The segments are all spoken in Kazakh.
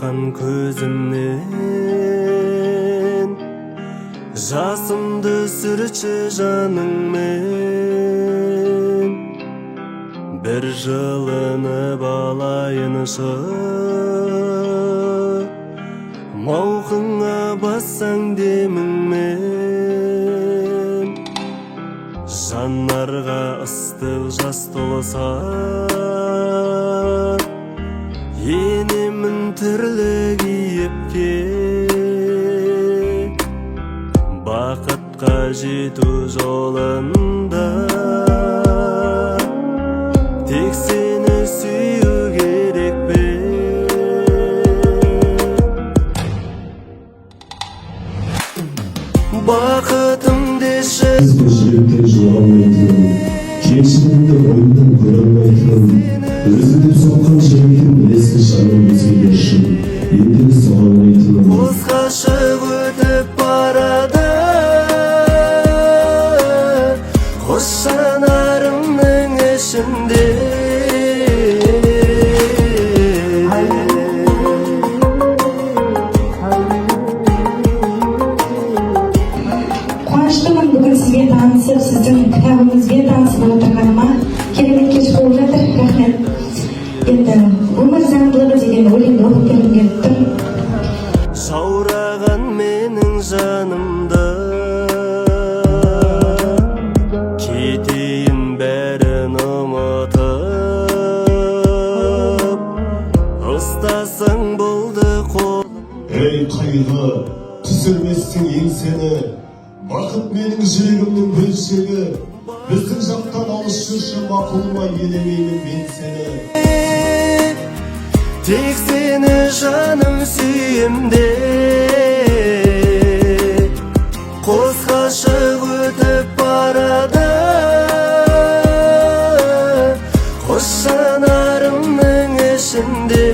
аққан көзімнен, жасымды сүрші жаныңмен. Бір жылынып алайыншы, мауқыңа бассаң деміңмен. Жаннарға ыстық жас толса, енемін түрлі кейіпке. Бақытқа жету жолында тек сені сүю керек пе? Бақытым деші, жүректен жыламайтын, кемшілігімді ойымнан көре алмайтын, өзімді соққан жүрегім ескі жаным өзгелер үшін енді соға алмайтын. босқа шығып өтіп барады қос жанарымның ішінде. Қуаныштымын бүгін сізбен танысып, сіздің кітабыңызбен танысып отырғаныма. Керемет кеш болып жатыр. Рахмет. Енді өмір заңдылығы деген өлеңді оқып бергім келіп тұр. Жаураған менің жанымды, кетейін бәрін ұмытып, ұстасаң болды қолым. Ей қайғы, түсірместің еңсені, бақыт менің жүрегімнің бөлшегі. Біздің жақтан алыс жүрші мақұлыма елемеймін мен сені. Тек сені жаным сүйемде, қос ғашық өтіп барады қос жанарымның ішінде.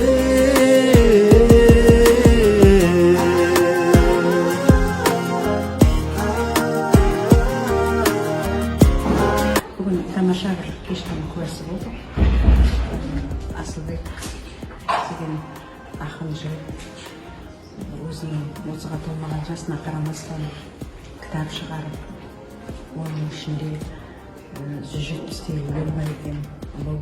Бүгін тамаша бір кештің куәсі болдық. Асылбек деген ақын жігіт өзінің 30-ға толмаған жасына қарамастан кітап шығарып, оның ішінде 170-тей өлең бар екен. Бұл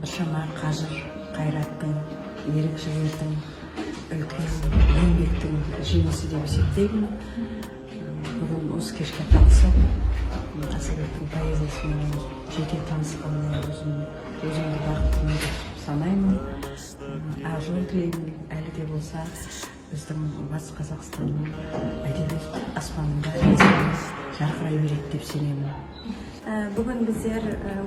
біршама қажыр, қайраттың, ерік-жігердің, үлкен еңбектің жемісі деп есептеймін. Бүгін осы кешке қатысып, Асылбектің поэзиясымен жеке танысқанына өзімді бақытты деп санаймын. Жол тілеймін, әлі де болса біздің Батыс Қазақстанның әдебиет аспанында жарқырай береді деп сенемін. Бүгін біздер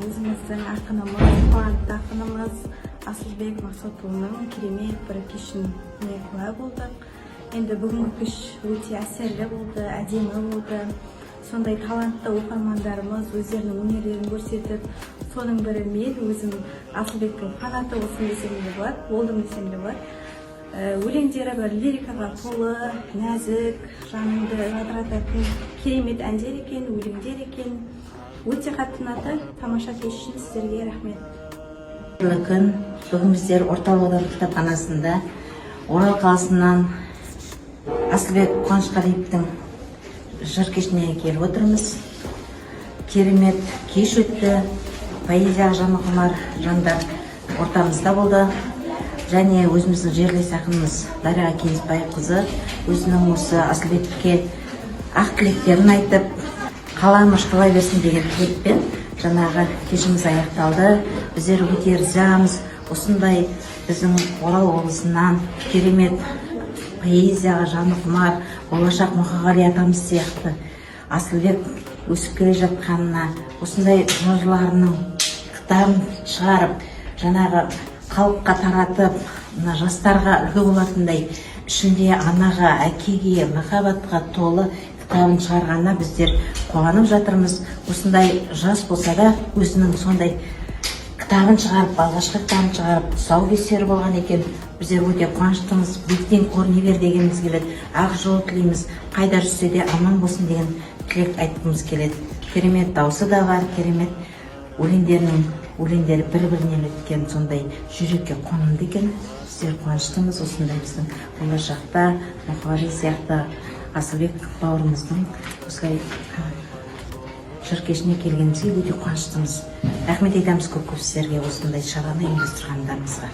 өзіміздің ақынымыз, қуанышты ақынымыз Асылбек Мақсатұлының керемет бір кешіне куә болдық. Енді бүгінгі кеш өте әсерлі болды, әдемі болды. Сондай талантты оқырмандарымыз өздерінің өнерлерін көрсетіп, соның бірі мен өзім Асылбектің фанаты болсын десем де болады, болдым десем де болады. Өлеңдері бір лирикаға толы, нәзік, жаныңды жадырататын керемет әндер екен, өлеңдер екен. Өте қатты ұнады. Тамаша кеш үшін сіздерге рахмет. Күн бүгін біздер орталық аудандық кітапханасында Орал қаласынан Асылбек Қуанышқалиевтің жыр кешіне келіп отырмыз. Керемет кеш өтті. Поэзияға жаны құмар жандар ортамызда болды. Және өзіміздің жерлес ақынымыз Дариға Кеңесбайқызы өзінің осы Асылбекке ақ тілектерін айтып, қаламы шықыла берсін деген тілекпен жаңағы кешіміз аяқталды. Біздер өте ризамыз. Осындай біздің Орал облысынан керемет поэзияға жаны құмар болашақ Мұқағали атамыз сияқты Асылбек өсіп келе жатқанына, осындай жырларының кітабын шығарып, жаңағы халыққа таратып, жастарға үлгі болатындай, ішінде анаға, әкеге, махаббатқа толы кітабын шығарғанына біздер қуанып жатырмыз. Осындай жас болса да өзінің сондай кітабын шығарып, алғашқы кітабын шығарып, тұсаукесері болған екен. Біздер өте қуаныштымыз. Биіктен көріне бер дегеніміз келеді. Ақ жол тілейміз, қайда жүрсе де аман болсын деген тілек айтқымыз келеді. Керемет дауысы да бар, керемет өлеңдері бір-бірінен өткен сондай жүрекке қонымды екен. біздер қуаныштымыз осындай біздің болашақта мұқағали сияқты Асылбек бауырымыздың осылай жыр кешіне келгенімізге өте қуаныштымыз. Рахмет айтамыз көп сіздерге осындай шараны ұйымдастырғандарыңызға.